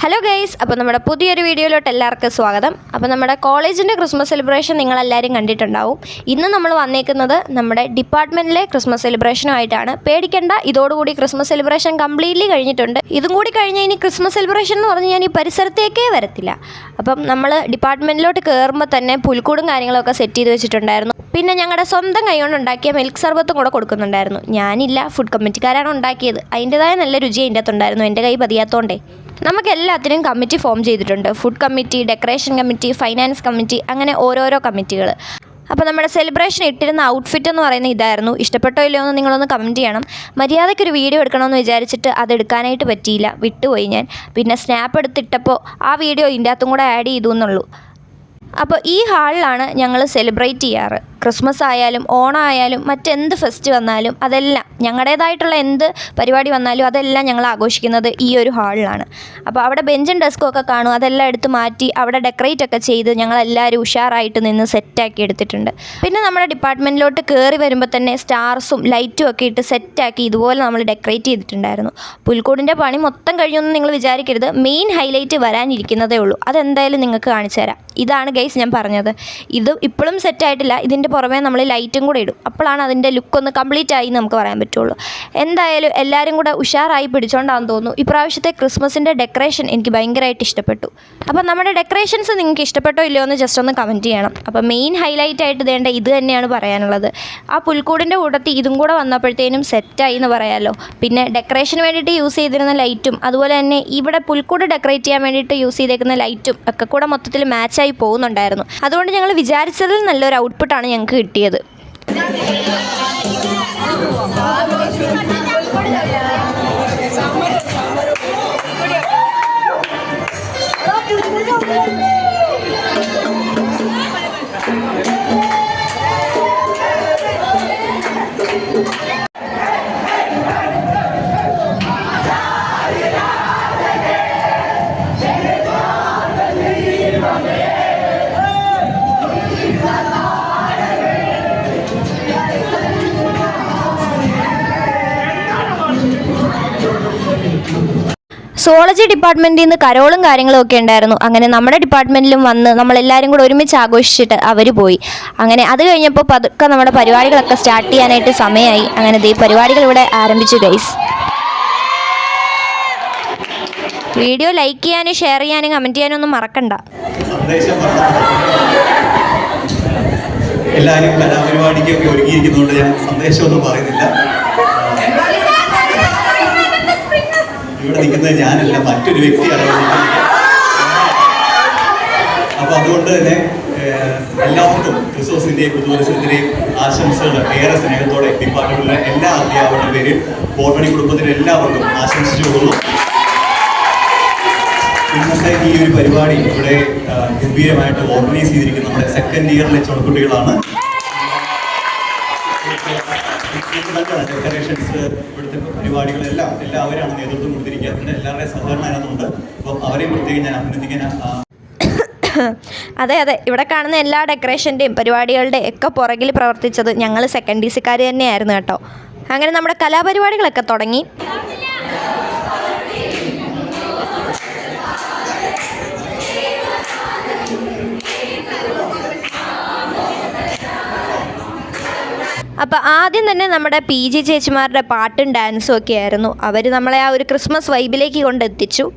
Hello guys, അപ്പോൾ നമ്മുടെ പുതിയൊരു വീഡിയോയിലോട്ട് എല്ലാവർക്കും സ്വാഗതം. അപ്പോൾ നമ്മുടെ കോളേജിൻ്റെ ക്രിസ്മസ് സെലിബ്രേഷൻ നിങ്ങളെല്ലാവരും കണ്ടിട്ടുണ്ടാവും. ഇന്ന് നമ്മൾ വന്നേക്കുന്നത് നമ്മുടെ ഡിപ്പാർട്ട്മെൻറ്റിലെ ക്രിസ്മസ് സെലിബ്രേഷനുമായിട്ടാണ്. പേടിക്കേണ്ട, ഇതോടുകൂടി ക്രിസ്മസ് സെലിബ്രേഷൻ കംപ്ലീറ്റ്ലി കഴിഞ്ഞിട്ടുണ്ട്. ഇതും കൂടി കഴിഞ്ഞാൽ ഇനി ക്രിസ്മസ് സെലിബ്രേഷൻ എന്ന് പറഞ്ഞ് ഞാൻ ഈ പരിസരത്തേക്കേ വരത്തില്ല. അപ്പം നമ്മൾ ഡിപ്പാർട്ട്മെൻറ്റിലോട്ട് കയറുമ്പോൾ തന്നെ പുൽക്കൂടും കാര്യങ്ങളൊക്കെ സെറ്റ് ചെയ്ത് വെച്ചിട്ടുണ്ടായിരുന്നു. പിന്നെ ഞങ്ങളുടെ സ്വന്തം കൈകൊണ്ട് ഉണ്ടാക്കിയ മിൽക്ക് സർബത്തും കൂടെ കൊടുക്കുന്നുണ്ടായിരുന്നു. ഞാനില്ല, ഫുഡ് കമ്മിറ്റിക്കാരാണ് ഉണ്ടാക്കിയത്. അതിൻ്റെതായ നല്ല രുചി അതിൻ്റെ അകത്തുണ്ടായിരുന്നു, എൻ്റെ കൈ പതിയാത്തോണ്ടേ. നമുക്ക് എല്ലാത്തിനും കമ്മിറ്റി ഫോം ചെയ്തിട്ടുണ്ട്. Food committee, decoration committee, finance committee, അങ്ങനെ ഓരോരോ കമ്മിറ്റികൾ. അപ്പോൾ നമ്മുടെ സെലിബ്രേഷൻ ഇട്ടിരുന്ന ഔട്ട്ഫിറ്റ് എന്ന് പറയുന്നത് ഇതായിരുന്നു. ഇഷ്ടപ്പെട്ടോ ഇല്ലയോ എന്ന് നിങ്ങളൊന്ന് കമൻറ്റ് ചെയ്യണം. മര്യാദയ്ക്കൊരു വീഡിയോ എടുക്കണമെന്ന് വിചാരിച്ചിട്ട് അതെടുക്കാനായിട്ട് പറ്റിയില്ല, വിട്ടുപോയി ഞാൻ. പിന്നെ സ്നാപ്പ് എടുത്തിട്ടപ്പോൾ ആ വീഡിയോ ഇതിൻ്റെ അകത്തും കൂടെ ആഡ് ചെയ്തു എന്നുള്ളൂ. അപ്പോൾ ഈ ഹാളിലാണ് ഞങ്ങൾ സെലിബ്രേറ്റ് ചെയ്യാറ്. ക്രിസ്മസ് ആയാലും ഓണം ആയാലും മറ്റെന്ത് ഫെസ്റ്റ് വന്നാലും അതെല്ലാം ഞങ്ങളുടേതായിട്ടുള്ള എന്ത് പരിപാടി വന്നാലും അതെല്ലാം ഞങ്ങൾ ആഘോഷിക്കുന്നത് ഈ ഒരു ഹാളിലാണ്. അപ്പോൾ അവിടെ ബെഞ്ചും ഡെസ്കും ഒക്കെ കാണും, അതെല്ലാം എടുത്ത് മാറ്റി അവിടെ ഡെക്കറേറ്റ് ഒക്കെ ചെയ്ത് ഞങ്ങളെല്ലാവരും ഉഷാറായിട്ട് നിന്ന് സെറ്റാക്കി എടുത്തിട്ടുണ്ട്. പിന്നെ നമ്മുടെ ഡിപ്പാർട്ട്മെൻറ്റിലോട്ട് കയറി വരുമ്പോൾ തന്നെ സ്റ്റാർസും ലൈറ്റും ഒക്കെ ഇട്ട് സെറ്റാക്കി ഇതുപോലെ നമ്മൾ ഡെക്കറേറ്റ് ചെയ്തിട്ടുണ്ടായിരുന്നു. പുൽക്കൂടിൻ്റെ പണി മൊത്തം കഴിഞ്ഞൊന്നും നിങ്ങൾ വിചാരിക്കരുത്. മെയിൻ ഹൈലൈറ്റ് വരാനിരിക്കുന്നതേ ഉള്ളൂ. അതെന്തായാലും നിങ്ങൾക്ക് കാണിച്ചു തരാം. ഇതാണ് ഗൈസ് ഞാൻ പറഞ്ഞത്. ഇത് ഇപ്പോഴും സെറ്റായിട്ടില്ല. ഇതിൻ്റെ പുറമേ നമ്മൾ ലൈറ്റും കൂടെ ഇടും. അപ്പോഴാണ് അതിൻ്റെ ലുക്കൊന്ന് കംപ്ലീറ്റ് ആയി നമുക്ക് പറയാൻ പറ്റുള്ളൂ. എന്തായാലും എല്ലാവരും കൂടെ ഉഷാറായി പിടിച്ചോണ്ടാന്ന് തോന്നുന്നു. ഇപ്രാവശ്യത്തെ ക്രിസ്മസിൻ്റെ ഡെക്കറേഷൻ എനിക്ക് ഭയങ്കരമായിട്ട് ഇഷ്ടപ്പെട്ടു. അപ്പോൾ നമ്മുടെ ഡെക്കറേഷൻസ് നിങ്ങൾക്ക് ഇഷ്ടപ്പെട്ടോ ഇല്ലയോ എന്ന് ജസ്റ്റ് ഒന്ന് കമൻറ്റ് ചെയ്യണം. അപ്പോൾ മെയിൻ ഹൈലൈറ്റ് ആയിട്ട് വേണ്ട ഇത് തന്നെയാണ് പറയാനുള്ളത്. ആ പുൽക്കൂടിൻ്റെ കൂട്ടത്തിൽ ഇതും കൂടെ വന്നപ്പോഴത്തേനും സെറ്റായി എന്ന് പറയാമല്ലോ. പിന്നെ ഡെക്കറേഷന് വേണ്ടിയിട്ട് യൂസ് ചെയ്തിരുന്ന ലൈറ്റും അതുപോലെ തന്നെ ഇവിടെ പുൽക്കൂട് ഡെക്കറേറ്റ് ചെയ്യാൻ വേണ്ടിയിട്ട് യൂസ് ചെയ്തേക്കുന്ന ലൈറ്റും ഒക്കെ കൂടെ മൊത്തത്തിൽ മാച്ചായി പോകുന്നുണ്ടായിരുന്നു. അതുകൊണ്ട് ഞങ്ങൾ വിചാരിച്ചതിൽ നല്ലൊരു ഔട്ട്പുട്ടാണ് ഞങ്ങൾക്ക് കിട്ടിയത്. സുവോളജി ഡിപ്പാർട്ട്മെൻറ്റിൽ നിന്ന് കരോളും കാര്യങ്ങളും ഒക്കെ ഉണ്ടായിരുന്നു. അങ്ങനെ നമ്മുടെ ഡിപ്പാർട്ട്മെൻറ്റിലും വന്ന് നമ്മളെല്ലാവരും കൂടെ ഒരുമിച്ച് ആഘോഷിച്ചിട്ട് അവർ പോയി. അങ്ങനെ അത് കഴിഞ്ഞപ്പോൾ പതുക്കെ നമ്മുടെ പരിപാടികളൊക്കെ സ്റ്റാർട്ട് ചെയ്യാനായിട്ട് സമയമായി. അങ്ങനെ ഈ പരിപാടികൾ ഇവിടെ ആരംഭിച്ചു ഗൈസ്. വീഡിയോ ലൈക്ക് ചെയ്യാനും ഷെയർ ചെയ്യാനും കമൻറ്റ് ചെയ്യാനും ഒന്നും മറക്കണ്ട. എല്ലാവരും കലാപരിപാടിക്കൊക്കെ ഒരുങ്ങിയിരിക്കുന്നതുകൊണ്ട് ഞാൻ സന്ദേശമൊന്നും പറയുന്നില്ല. ഇവിടെ നിൽക്കുന്നത് ഞാനല്ല, മറ്റൊരു വ്യക്തിയാണ്. അപ്പോൾ അതുകൊണ്ട് തന്നെ എല്ലാവർക്കും ക്രിസ്മസിൻ്റെയും പുതുവത്സരത്തിൻ്റെയും ആശംസകൾ ഏറെ സ്നേഹത്തോടെ ഡിപ്പാർട്ട്മെൻറ്റിലെ എല്ലാ അധ്യാപകരുടെ പേരിൽ ബോട്ടണി കുടുംബത്തിൻ്റെ എല്ലാവർക്കും ആശംസിച്ചു കൊടുക്കുന്നു. ഇന്നത്തെ ഈ ഒരു പരിപാടി ഇവിടെ ഗംഭീരമായിട്ട് ഓർഗനൈസ് ചെയ്തിരിക്കുന്ന നമ്മുടെ സെക്കൻഡ് ഇയറിലെ ചുണക്കുട്ടികളാണ്. ഡെക്കറേഷൻസ്, ഇവിടുത്തെ പരിപാടികളെല്ലാം എല്ലാവരാണ് നേതൃത്വം കൊടുത്തിരിക്കുന്നത്. എല്ലാവരുടെയും സഹകരണം അതിനകത്തുണ്ട്. അപ്പം അവരെയും പ്രത്യേകം ഞാൻ അഭിനന്ദിക്കാൻ. അതെ, ഇവിടെ കാണുന്ന എല്ലാ ഡെക്കറേഷൻ്റെയും പരിപാടികളുടെ ഒക്കെ പുറകിൽ പ്രവർത്തിച്ചത് ഞങ്ങൾ സെക്കൻഡ് ഡി സിക്കാർ തന്നെയായിരുന്നു കേട്ടോ. അങ്ങനെ നമ്മുടെ കലാപരിപാടികളൊക്കെ തുടങ്ങി. അപ്പോൾ ആദ്യം തന്നെ നമ്മുടെ PG ചേച്ചിമാരുടെ പാട്ടും ഡാൻസും ഒക്കെ ആയിരുന്നു. അവർ നമ്മളെ ആ ഒരു ക്രിസ്മസ് വൈബിലേക്ക് കൊണ്ടെത്തിച്ചു.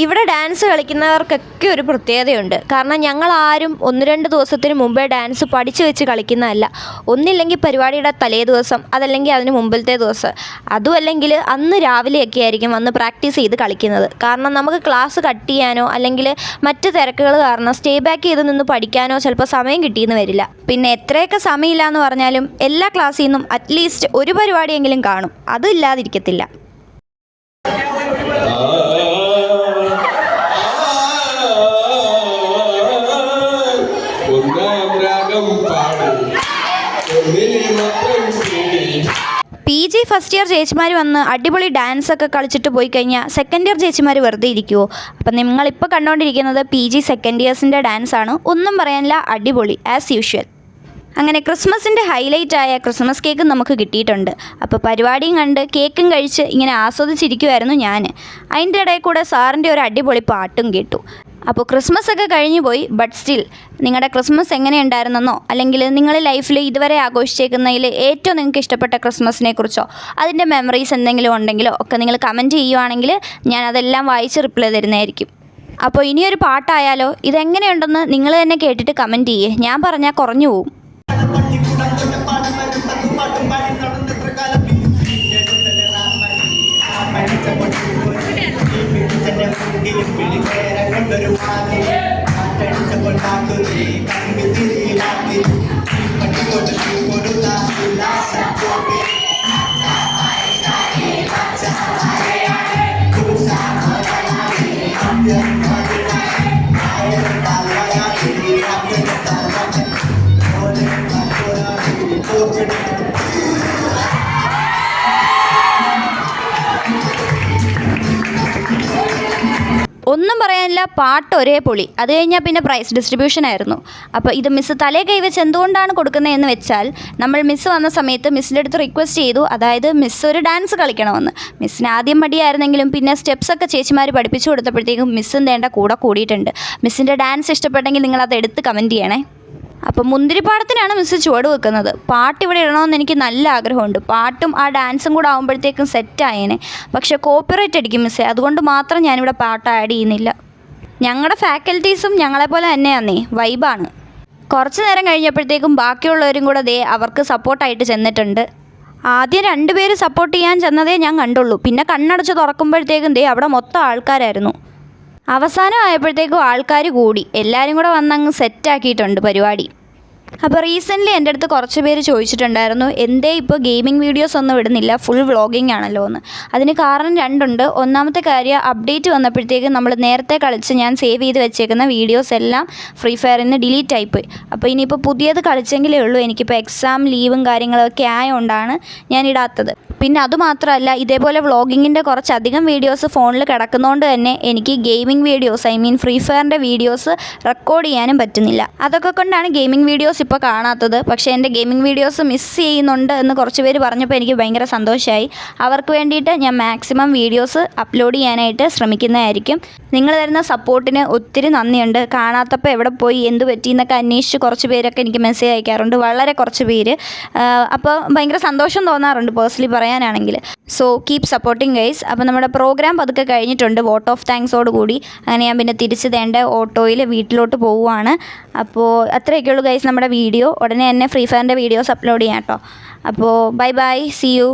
ഇവിടെ ഡാൻസ് കളിക്കുന്നവർക്കൊക്കെ ഒരു പ്രത്യേകതയുണ്ട്. കാരണം ഞങ്ങളാരും 1-2 ദിവസത്തിന് മുമ്പേ ഡാൻസ് പഠിച്ചു വെച്ച് കളിക്കുന്നതല്ല. ഒന്നില്ലെങ്കിൽ പരിപാടിയുടെ തലേ ദിവസം, അതല്ലെങ്കിൽ അതിന് മുമ്പിലത്തെ ദിവസം, അതുമല്ലെങ്കിൽ അന്ന് രാവിലെയൊക്കെ ആയിരിക്കും വന്ന് പ്രാക്ടീസ് ചെയ്ത് കളിക്കുന്നത്. കാരണം നമുക്ക് ക്ലാസ് കട്ട് ചെയ്യാനോ അല്ലെങ്കിൽ മറ്റ് തിരക്കുകൾ കാരണം സ്റ്റേ ബാക്ക് ചെയ്ത് നിന്ന് പഠിക്കാനോ ചിലപ്പോൾ സമയം കിട്ടിയെന്ന് വരില്ല. പിന്നെ എത്രയൊക്കെ സമയമില്ല എന്ന് പറഞ്ഞാലും എല്ലാ ക്ലാസ്സിൽ നിന്നും അറ്റ്ലീസ്റ്റ് ഒരു പരിപാടിയെങ്കിലും കാണും. അതില്ലാതിരിക്കത്തില്ല. PG ഫസ്റ്റ് ഇയർ ചേച്ചിമാർ വന്ന് അടിപൊളി ഡാൻസൊക്കെ കളിച്ചിട്ട് പോയി കഴിഞ്ഞാൽ സെക്കൻഡ് ഇയർ ചേച്ചിമാർ വെറുതെ ഇരിക്കുമോ? അപ്പം നിങ്ങളിപ്പോൾ കണ്ടുകൊണ്ടിരിക്കുന്നത് PG സെക്കൻഡ് ഇയേഴ്സിൻ്റെ ഡാൻസാണ്. ഒന്നും പറയാനില്ല, അടിപൊളി ആസ് യൂഷ്വൽ. അങ്ങനെ ക്രിസ്മസിൻ്റെ ഹൈലൈറ്റായ ക്രിസ്മസ് കേക്ക് നമുക്ക് കിട്ടിയിട്ടുണ്ട്. അപ്പോൾ പരിപാടിയും കണ്ട് കേക്കും കഴിച്ച് ഇങ്ങനെ ആസ്വദിച്ചിരിക്കുമായിരുന്നു ഞാൻ. അതിൻ്റെ ഇടയിൽ കൂടെ സാറിൻ്റെ ഒരു അടിപൊളി പാട്ടും കേട്ടു. അപ്പോൾ ക്രിസ്മസ് ഒക്കെ കഴിഞ്ഞു പോയി. ബട്ട് സ്റ്റിൽ നിങ്ങളുടെ ക്രിസ്മസ് എങ്ങനെയുണ്ടായിരുന്നെന്നോ അല്ലെങ്കിൽ നിങ്ങൾ ലൈഫിൽ ഇതുവരെ ആഘോഷിച്ചേക്കുന്നതിൽ ഏറ്റവും നിങ്ങൾക്ക് ഇഷ്ടപ്പെട്ട ക്രിസ്മസിനെ കുറിച്ചോ അതിൻ്റെ മെമ്മറീസ് എന്തെങ്കിലും ഉണ്ടെങ്കിലോ ഒക്കെ നിങ്ങൾ കമൻറ്റ് ചെയ്യുവാണെങ്കിൽ ഞാൻ അതെല്ലാം വായിച്ച് റിപ്ലൈ തരുന്നതായിരിക്കും. അപ്പോൾ ഇനിയൊരു പാട്ടായാലോ? ഇതെങ്ങനെയുണ്ടെന്ന് നിങ്ങൾ തന്നെ കേട്ടിട്ട് കമൻറ്റ് ചെയ്യേ. ഞാൻ പറഞ്ഞാൽ കുറഞ്ഞു പോവും. ഒന്നും പറയാനില്ല, പാട്ട് ഒരേ പൊളി. അത് കഴിഞ്ഞാൽ പിന്നെ പ്രൈസ് ഡിസ്ട്രിബ്യൂഷൻ ആയിരുന്നു. അപ്പോൾ ഇത് മിസ്സ് തലേ കൈവച്ച് എന്തുകൊണ്ടാണ് കൊടുക്കുന്നതെന്ന് വെച്ചാൽ, നമ്മൾ മിസ്സ് വന്ന സമയത്ത് മിസ്സിൻ്റെ അടുത്ത് റിക്വസ്റ്റ് ചെയ്തു, അതായത് മിസ്സ് ഒരു ഡാൻസ് കളിക്കണമെന്ന്. മിസ്സിന് ആദ്യം മടിയായിരുന്നെങ്കിലും പിന്നെ സ്റ്റെപ്സൊക്കെ ചേച്ചിമാർ പഠിപ്പിച്ചു കൊടുത്തപ്പോഴത്തേക്കും മിസ്സും വേണ്ട കൂടെ കൂടിയിട്ടുണ്ട്. മിസ്സിൻ്റെ ഡാൻസ് ഇഷ്ടപ്പെട്ടെങ്കിൽ നിങ്ങളത് എടുത്ത് കമൻറ്റ് ചെയ്യണേ. അപ്പോൾ മുന്തിരിപ്പാടത്തിനാണ് മിസ്സ് ചുവട് വെക്കുന്നത്. പാട്ട് ഇവിടെ ഇടണമെന്ന് എനിക്ക് നല്ല ആഗ്രഹമുണ്ട്. പാട്ടും ആ ഡാൻസും കൂടെ ആകുമ്പോഴത്തേക്കും സെറ്റായേനെ. പക്ഷേ കോപ്പിറൈറ്റ് അടിക്കും മിസ്സേ, അതുകൊണ്ട് മാത്രം ഞാനിവിടെ പാട്ട് ആഡ് ചെയ്യുന്നില്ല. ഞങ്ങളുടെ ഫാക്കൽറ്റീസും ഞങ്ങളെപ്പോലെ തന്നെയാന്നേ, വൈബാണ്. കുറച്ച് നേരം കഴിഞ്ഞപ്പോഴത്തേക്കും ബാക്കിയുള്ളവരും കൂടെ അവർക്ക് സപ്പോർട്ടായിട്ട് ചെന്നിട്ടുണ്ട്. ആദ്യം 2 പേര് സപ്പോർട്ട് ചെയ്യാൻ ചെന്നതേ ഞാൻ കണ്ടുള്ളൂ. പിന്നെ കണ്ണടച്ച് തുറക്കുമ്പോഴത്തേക്കും അവിടെ മൊത്തം ആൾക്കാരായിരുന്നു. അവസാനം ആയപ്പോഴത്തേക്കും ആൾക്കാർ കൂടി, എല്ലാവരും കൂടെ വന്നങ്ങ് സെറ്റാക്കിയിട്ടുണ്ട് പരിപാടി. അപ്പോൾ റീസെൻ്റ്ലി എൻ്റെ അടുത്ത് കുറച്ച് പേര് ചോദിച്ചിട്ടുണ്ടായിരുന്നു, എന്തേ ഇപ്പോൾ ഗെയിമിംഗ് വീഡിയോസ് ഒന്നും ഇടുന്നില്ല, ഫുൾ വ്ളോഗിങ് ആണല്ലോ എന്ന്. അതിന് കാരണം 2 ഉണ്ട്. ഒന്നാമത്തെ കാര്യം, അപ്ഡേറ്റ് വന്നപ്പോഴത്തേക്കും നമ്മൾ നേരത്തെ കളിച്ച് ഞാൻ സേവ് ചെയ്ത് വെച്ചേക്കുന്ന വീഡിയോസ് എല്ലാം ഫ്രീ ഫയറിൽ നിന്ന് ഡിലീറ്റ് ആയിപ്പോയി. അപ്പോൾ ഇനിയിപ്പോൾ പുതിയത് കളിച്ചെങ്കിലേ ഉള്ളൂ. എനിക്കിപ്പോൾ എക്സാം ലീവും കാര്യങ്ങളൊക്കെ ആയതുകൊണ്ടാണ് ഞാൻ ഇടാത്തത്. പിന്നെ അതുമാത്രമല്ല, ഇതേപോലെ വ്ളോഗിങ്ങിൻ്റെ കുറച്ചധികം വീഡിയോസ് ഫോണിൽ കിടക്കുന്നതുകൊണ്ട് തന്നെ എനിക്ക് ഗെയിമിംഗ് വീഡിയോസ്, ഫ്രീ ഫയറിൻ്റെ വീഡിയോസ് റെക്കോർഡ് ചെയ്യാനും പറ്റുന്നില്ല. അതൊക്കെ കൊണ്ടാണ് ഗെയിമിംഗ് വീഡിയോസ് ഇപ്പോൾ കാണാത്തത്. പക്ഷേ എൻ്റെ ഗെയിമിംഗ് വീഡിയോസ് മിസ് ചെയ്യുന്നുണ്ട് എന്ന് കുറച്ച് പേര് പറഞ്ഞപ്പോൾ എനിക്ക് ഭയങ്കര സന്തോഷമായി. അവർക്ക് വേണ്ടിയിട്ട് ഞാൻ മാക്സിമം വീഡിയോസ് അപ്ലോഡ് ചെയ്യാനായിട്ട് ശ്രമിക്കുന്നതായിരിക്കും. നിങ്ങൾ തരുന്ന സപ്പോർട്ടിന് ഒത്തിരി നന്ദിയുണ്ട്. കാണാത്തപ്പോൾ എവിടെ പോയി, എന്ത് പറ്റി എന്നൊക്കെ അന്വേഷിച്ച് കുറച്ച് പേരൊക്കെ എനിക്ക് മെസ്സേജ് അയക്കാറുണ്ട്, വളരെ കുറച്ച് പേര്. അപ്പോൾ ഭയങ്കര സന്തോഷം തോന്നാറുണ്ട് പേഴ്സണലി പറയാനാണെങ്കിൽ. So keep supporting guys. അപ്പോൾ നമ്മുടെ പ്രോഗ്രാം പതുക്കെ കഴിഞ്ഞിട്ടുണ്ട് വോട്ട് ഓഫ് താങ്ക്സോട് കൂടി. അങ്ങനെ ഞാൻ പിന്നെ തിരിച്ച് ഓട്ടോയിൽ വീട്ടിലോട്ട് പോവുകയാണ്. അപ്പോൾ അത്രയൊക്കെയുള്ളൂ ഗൈസ് നമ്മുടെ വീഡിയോ. ഉടനെ തന്നെ ഫ്രീ ഫയറിൻ്റെ വീഡിയോസ് അപ്ലോഡ് ചെയ്യാം കേട്ടോ. അപ്പോൾ ബൈ ബൈ, സീ യു.